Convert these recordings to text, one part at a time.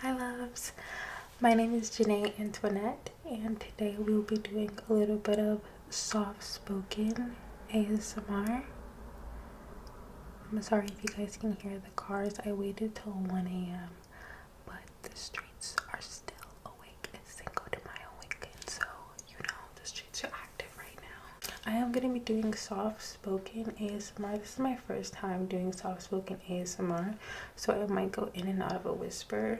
Hi loves, my name is Janee Antoinette and today we will be doing a little bit of soft spoken ASMR. I'm sorry if you guys can hear the cars. I waited till 1 a.m. but the streets are still awake. It's Cinco de Mayo weekend, so you know the streets are active right now. I am going to be doing soft spoken ASMR. This is my first time doing soft spoken ASMR, so it might go in and out of a whisper.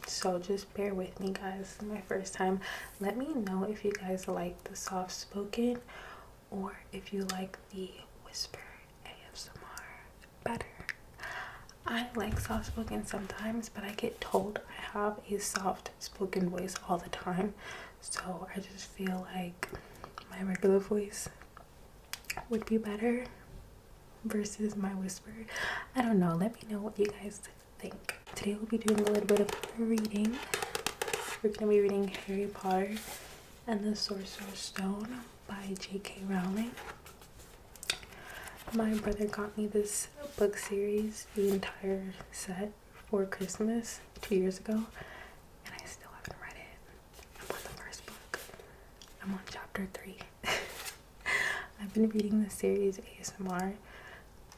So just bear with me guys. This is my first time. Let me know if you guys like the soft spoken or if you like the whisper ASMR better. I like soft spoken sometimes, but I get told I have a soft spoken voice all the time, so I just feel like my regular voice would be better versus my whisper. I don't know. Let me know what you guys think. Today we'll be doing a little bit of reading. We're going to be reading Harry Potter and the Sorcerer's Stone by J.K. Rowling. My brother got me this book series, the entire set, for Christmas 2 years ago, and I still haven't read it. I'm on the first book. I'm on chapter 3. I've been reading the series ASMR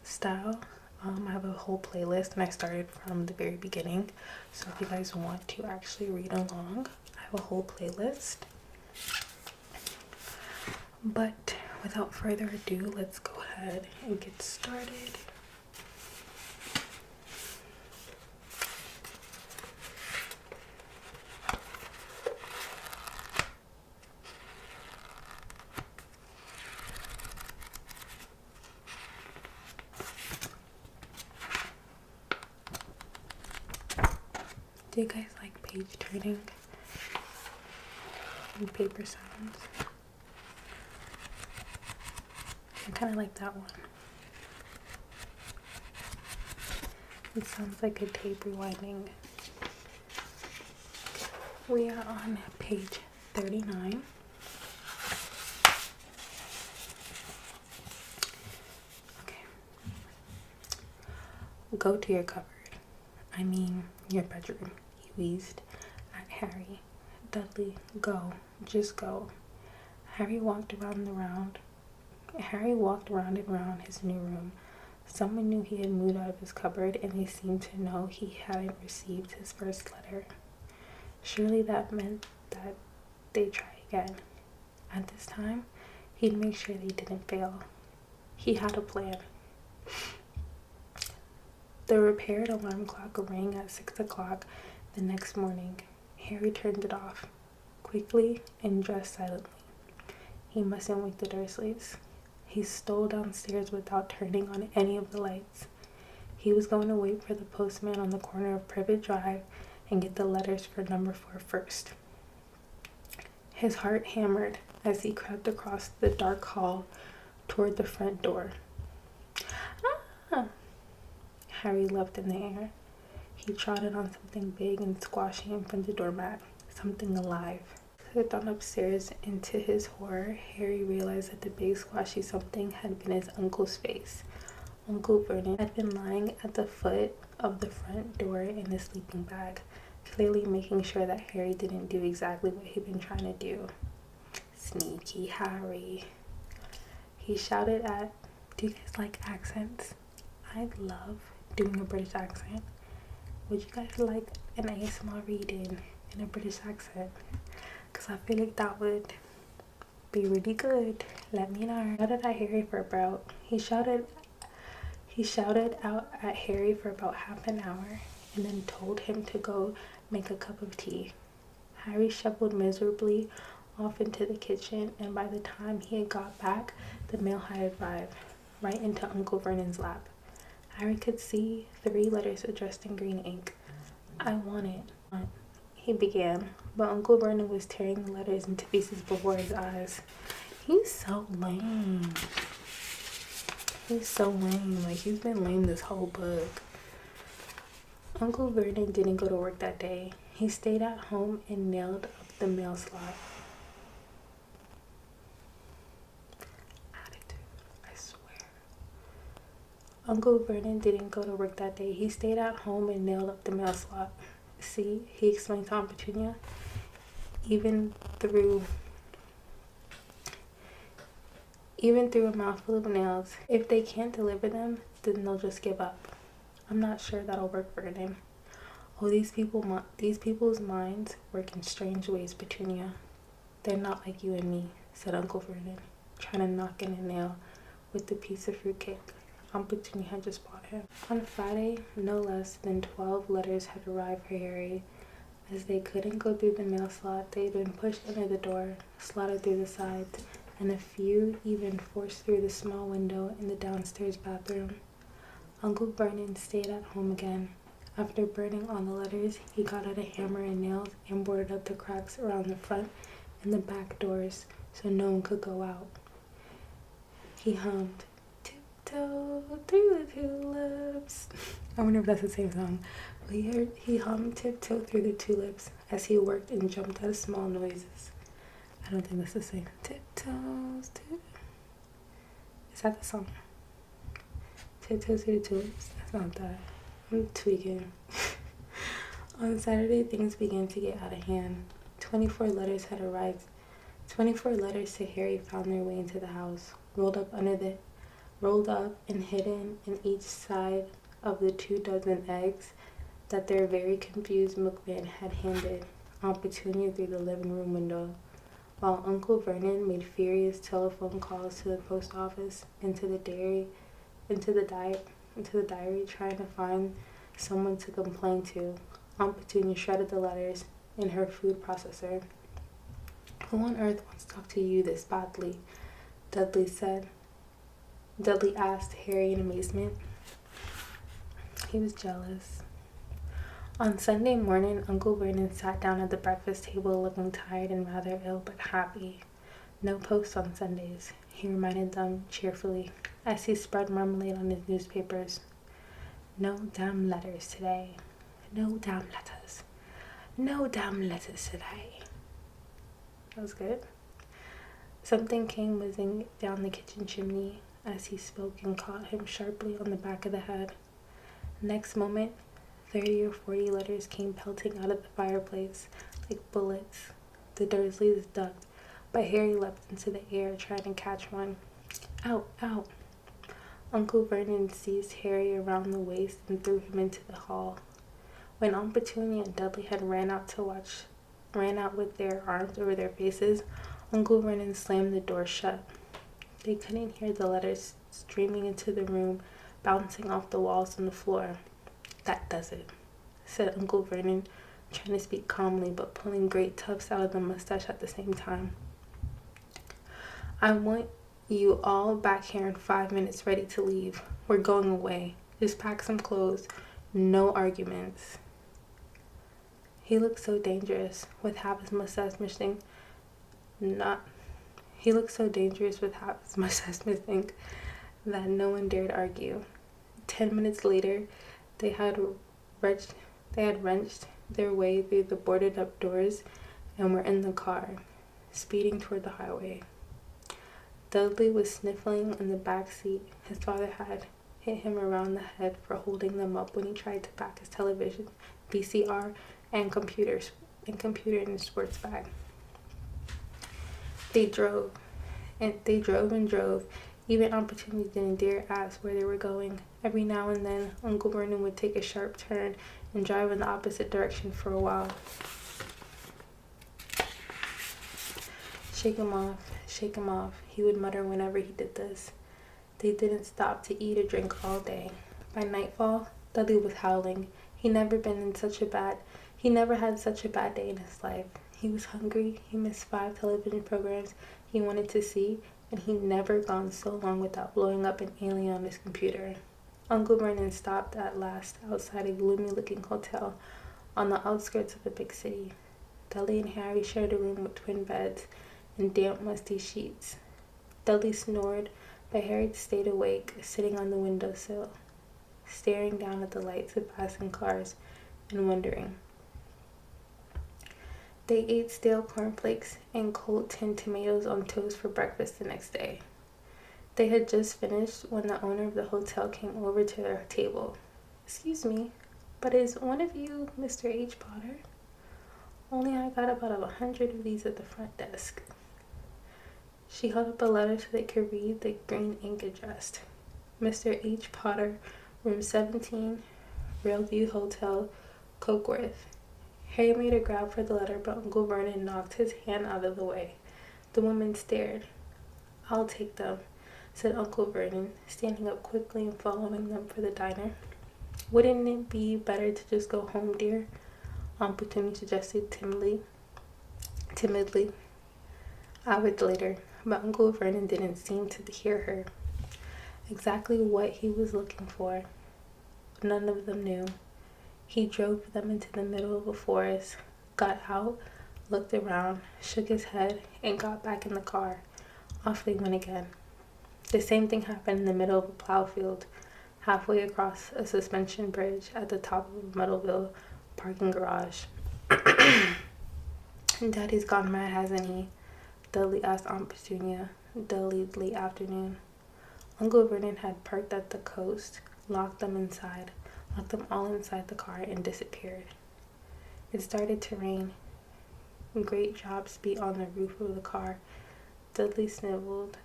style. I have a whole playlist and I started from the very beginning, so if you guys want to actually read along, I have a whole playlist. But without further ado, let's go ahead and get started. Do you guys like page turning and paper sounds? I kind of like that one. It sounds like a tape rewinding. We are on page 39. Okay. Go to your cupboard. I mean, your bedroom, he wheezed at Harry. Dudley, go. Just go. Harry walked around and around his new room. Someone knew he had moved out of his cupboard, and they seemed to know he hadn't received his first letter. Surely that meant that they'd try again. At this time, he'd make sure they didn't fail. He had a plan. The repaired alarm clock rang at 6 o'clock the next morning. Harry turned it off quickly and dressed silently. He mustn't wake the Dursleys. He stole downstairs without turning on any of the lights. He was going to wait for the postman on the corner of Privet Drive and get the letters for number 4 first. His heart hammered as he crept across the dark hall toward the front door. Ah! Harry leapt in the air. He trotted on something big and squashy in front of the doormat. Something alive. Slipped on upstairs. Into his horror, Harry realized that the big squashy something had been his uncle's face. Uncle Vernon had been lying at the foot of the front door in a sleeping bag, clearly making sure that Harry didn't do exactly what he'd been trying to do. Sneaky Harry. He shouted at... Do you guys like accents? I love doing a British accent. Would you guys like an ASMR reading in a British accent? Because I feel like that would be really good. Let me know. He shouted out at Harry for about half an hour and then told him to go make a cup of tea. Harry shuffled miserably off into the kitchen, and by the time he had got back, the mail had arrived right into Uncle Vernon's lap. Harry could see 3 letters addressed in green ink. I want it, he began, but Uncle Vernon was tearing the letters into pieces before his eyes. He's so lame. Like, he's been lame this whole book. Uncle Vernon didn't go to work that day. He stayed at home and nailed up the mail slot. Uncle Vernon didn't go to work that day. He stayed at home and nailed up the mail slot. See, he explained to Aunt Petunia, even through a mouthful of nails, if they can't deliver them, then they'll just give up. I'm not sure that'll work, Vernon. Oh, these people's minds work in strange ways, Petunia. They're not like you and me, said Uncle Vernon, trying to knock in a nail with the piece of fruitcake Aunt Petunia had just bought him. On Friday, no less than 12 letters had arrived for Harry. As they couldn't go through the mail slot, they had been pushed under the door, slotted through the sides, and a few even forced through the small window in the downstairs bathroom. Uncle Vernon stayed at home again. After burning all the letters, he got out a hammer and nails and boarded up the cracks around the front and the back doors so no one could go out. He hummed, "Tiptoe through the tulips." I wonder if that's the same song. But he hummed "Tiptoe through the tulips" as he worked and jumped out of small noises. I don't think that's the same. Tiptoes to... Is that the song? Tiptoes through the tulips? That's not that. I'm tweaking. On Saturday, things began to get out of hand. 24 letters had arrived. 24 letters to Harry found their way into the house, rolled up and hidden in each side of the 24 eggs that their very confused milkman had handed Aunt Petunia through the living room window, while Uncle Vernon made furious telephone calls to the post office, into the diary, trying to find someone to complain to. Aunt Petunia shredded the letters in her food processor. "Who on earth wants to talk to you this badly?" Dudley asked Harry in amazement. He was jealous. On Sunday morning, Uncle Vernon sat down at the breakfast table looking tired and rather ill but happy. No post on Sundays, he reminded them cheerfully as he spread marmalade on his newspapers. No damn letters today. No damn letters. No damn letters today. That was good. Something came whizzing down the kitchen chimney as he spoke and caught him sharply on the back of the head. Next moment, 30 or 40 letters came pelting out of the fireplace like bullets. The Dursleys ducked, but Harry leapt into the air trying to catch one. "Out, out!" Uncle Vernon seized Harry around the waist and threw him into the hall. When Aunt Petunia and Dudley had ran out with their arms over their faces, Uncle Vernon slammed the door shut. They couldn't hear the letters streaming into the room, bouncing off the walls and the floor. "That does it," said Uncle Vernon, trying to speak calmly but pulling great tufts out of the mustache at the same time. "I want you all back here in 5 minutes, ready to leave. We're going away. Just pack some clothes. No arguments." He looked so dangerous with half his mustache missing. He looked so dangerous with half his mustache missing that no one dared argue. 10 minutes later, they had wrenched their way through the boarded up doors and were in the car, speeding toward the highway. Dudley was sniffling in the back seat. His father had hit him around the head for holding them up when he tried to pack his television, VCR, and computer in his sports bag. They drove and drove. Even Aunt Petunia didn't dare ask where they were going. Every now and then, Uncle Vernon would take a sharp turn and drive in the opposite direction for a while. Shake him off, he would mutter whenever he did this. They didn't stop to eat or drink all day. By nightfall, Dudley was howling. He never had such a bad day in his life. He was hungry, he missed 5 television programs he wanted to see, and he'd never gone so long without blowing up an alien on his computer. Uncle Vernon stopped at last outside a gloomy-looking hotel on the outskirts of a big city. Dudley and Harry shared a room with twin beds and damp, musty sheets. Dudley snored, but Harry stayed awake, sitting on the windowsill, staring down at the lights of passing cars and wondering. They ate stale cornflakes and cold tinned tomatoes on toast for breakfast the next day. They had just finished when the owner of the hotel came over to their table. "Excuse me, But is one of you Mr. H. Potter? Only I got about 100 of these at the front desk. She held up a letter so they could read the green ink addressed. Mr. H. Potter, room 17, Railview Hotel, Cokeworth. Harry made a grab for the letter, but Uncle Vernon knocked his hand out of the way. The woman stared. I'll take them, said Uncle Vernon, standing up quickly and following them for the diner. Wouldn't it be better to just go home, dear? Aunt Petunia suggested timidly. Hours later, but Uncle Vernon didn't seem to hear her. Exactly what he was looking for, none of them knew. He drove them into the middle of a forest, got out, looked around, shook his head, and got back in the car. Off they went again. The same thing happened in the middle of a plow field, halfway across a suspension bridge at the top of a Meadowville parking garage. Daddy's gone mad, hasn't he? Dudley asked Aunt Petunia, dully late afternoon. Uncle Vernon had parked at the coast, locked them all inside the car, and disappeared. It started to rain. Great drops beat on the roof of the car. Dudley sniveled.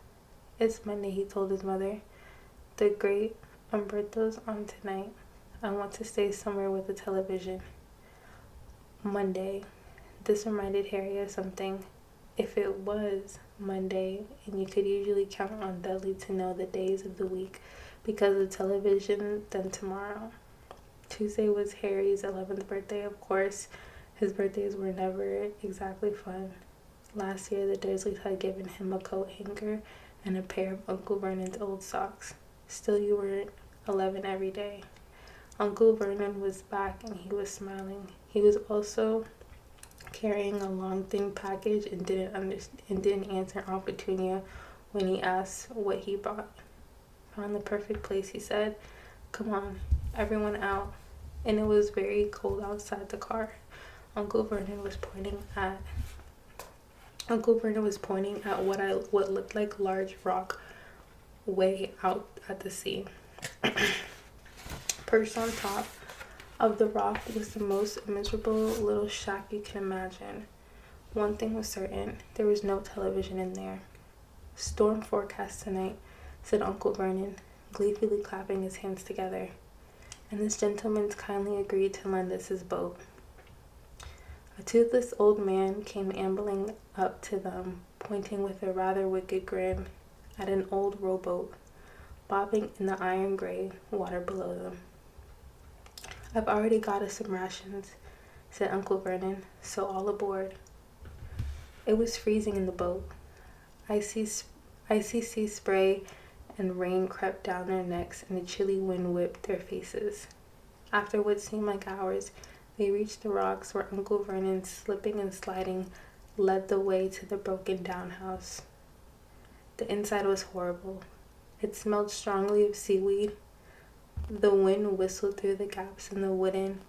It's Monday, he told his mother. The great Umberto's on tonight. I want to stay somewhere with a television. Monday. This reminded Harry of something. If it was Monday, and you could usually count on Dudley to know the days of the week because of television, then tomorrow. Tuesday was Harry's 11th birthday, of course. His birthdays were never exactly fun. Last year, the Dursleys had given him a coat hanger and a pair of Uncle Vernon's old socks. Still, you weren't 11 every day. Uncle Vernon was back and he was smiling. He was also carrying a long thin package and didn't answer Aunt Petunia when he asked what he brought. Found the perfect place, he said. Come on, everyone out. And it was very cold outside the car. Uncle Vernon was pointing at what looked like large rock way out at the sea. Perched on top of the rock was the most miserable little shack you can imagine. One thing was certain, there was no television in there. Storm forecast tonight, said Uncle Vernon, gleefully clapping his hands together. And this gentleman's kindly agreed to lend us his boat. A toothless old man came ambling up to them, pointing with a rather wicked grin at an old rowboat, bobbing in the iron gray water below them. I've already got us some rations, said Uncle Vernon, so all aboard. It was freezing in the boat. Icy sea spray and rain crept down their necks, and a chilly wind whipped their faces. After what seemed like hours, they reached the rocks where Uncle Vernon, slipping and sliding, led the way to the broken-down house. The inside was horrible. It smelled strongly of seaweed. The wind whistled through the gaps in the wooden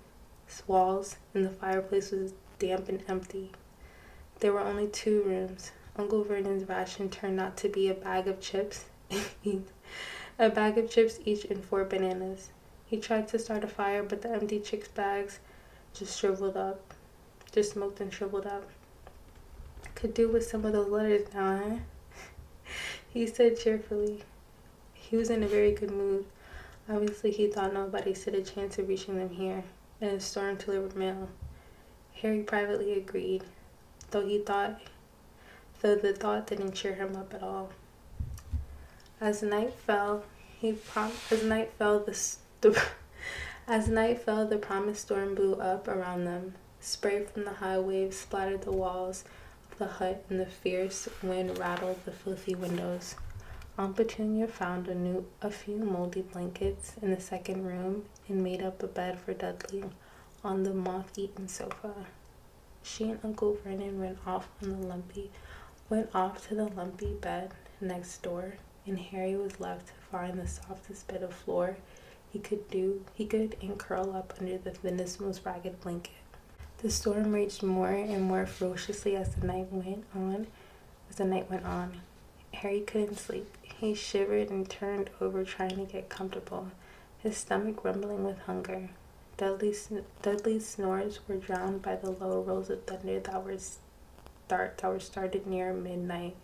walls, and the fireplace was damp and empty. There were only 2 rooms. Uncle Vernon's ration turned out to be a bag of chips each and 4 bananas. He tried to start a fire, but the empty chips bags just smoked and shriveled up. Could do with some of those letters now, eh? He said cheerfully. He was in a very good mood. Obviously, he thought nobody stood a chance of reaching them here, in a storm delivered mail. Harry privately agreed, though the thought didn't cheer him up at all. As night fell, the promised storm blew up around them. Spray from the high waves splattered the walls of the hut, and the fierce wind rattled the filthy windows. Aunt Petunia found a few moldy blankets in the second room and made up a bed for Dudley on the moth-eaten sofa. She and Uncle Vernon went off to the lumpy bed next door, and Harry was left to find the softest bit of floor he could and curl up under the thinnest, most ragged blanket. The storm raged more and more ferociously as the night went on. Harry couldn't sleep. He shivered and turned over trying to get comfortable, his stomach rumbling with hunger. Dudley's snores were drowned by the low rolls of thunder that were started near midnight.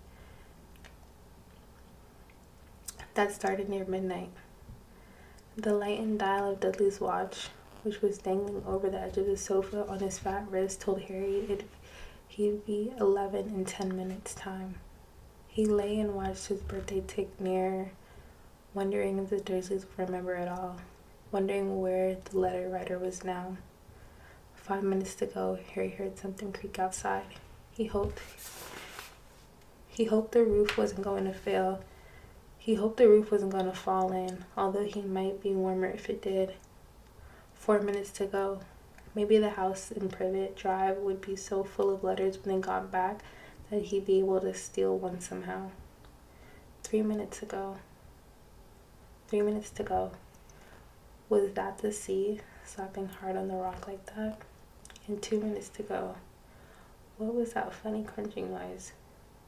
The lightened dial of Dudley's watch, which was dangling over the edge of the sofa on his fat wrist, told Harry he'd be 11 in 10 minutes' time. He lay and watched his birthday tick near, wondering if the Dursleys would remember it all, wondering where the letter writer was now. 5 minutes to go, Harry heard something creak outside. He hoped the roof wasn't going to fail. He hoped the roof wasn't going to fall in, although he might be warmer if it did. 4 minutes to go. Maybe the house in Privet Drive would be so full of letters when they got back that he'd be able to steal one somehow. 3 minutes to go. 3 minutes to go. Was that the sea slapping hard on the rock like that? And 2 minutes to go. What was that funny crunching noise?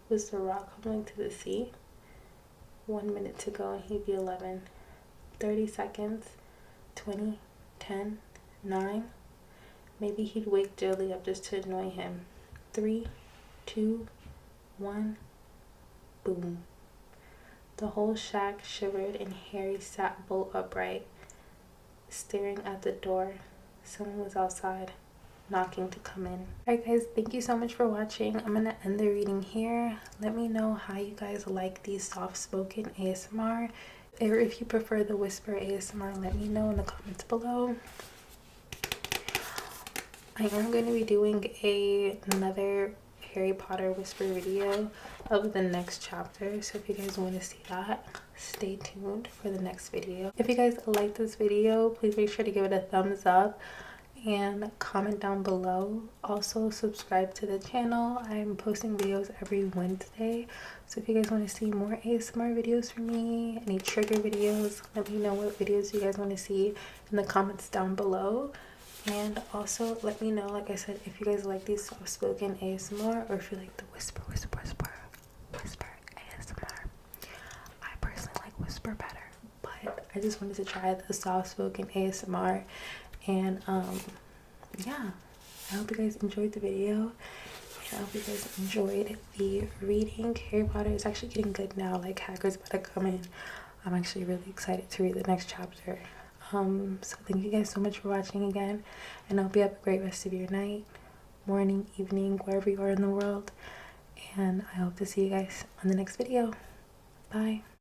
Was the rock coming to the sea? 1 minute to go and he'd be 11. 30 seconds. 20. 10. 9. Maybe he'd wake Dudley up just to annoy him. 3, 2, 1. Boom. The whole shack shivered and Harry sat bolt upright, staring at the door. Someone was outside, knocking to come in. Alright guys, thank you so much for watching. I'm gonna end the reading here. Let me know how you guys like these soft-spoken ASMR, or if you prefer the whisper ASMR, let me know in the comments below. I am going to be doing another Harry Potter whisper video of the next chapter, so if you guys want to see that, stay tuned for the next video. If you guys like this video, please make sure to give it a thumbs up and comment down below. Also subscribe to the channel. I'm posting videos every Wednesday, so if you guys want to see more ASMR videos from me, any trigger videos, let me know what videos you guys want to see in the comments down below. And also let me know, like I said, if you guys like these soft-spoken ASMR or if you like the whisper ASMR. I personally like whisper better, but I just wanted to try the soft-spoken ASMR. And yeah, I hope you guys enjoyed the video. I hope you guys enjoyed the reading. Harry Potter is actually getting good now. Like, Hagrid's about to come in. I'm actually really excited to read the next chapter. So thank you guys so much for watching again, and I hope you have a great rest of your night, morning, evening, wherever you are in the world, and I hope to see you guys on the next video. Bye.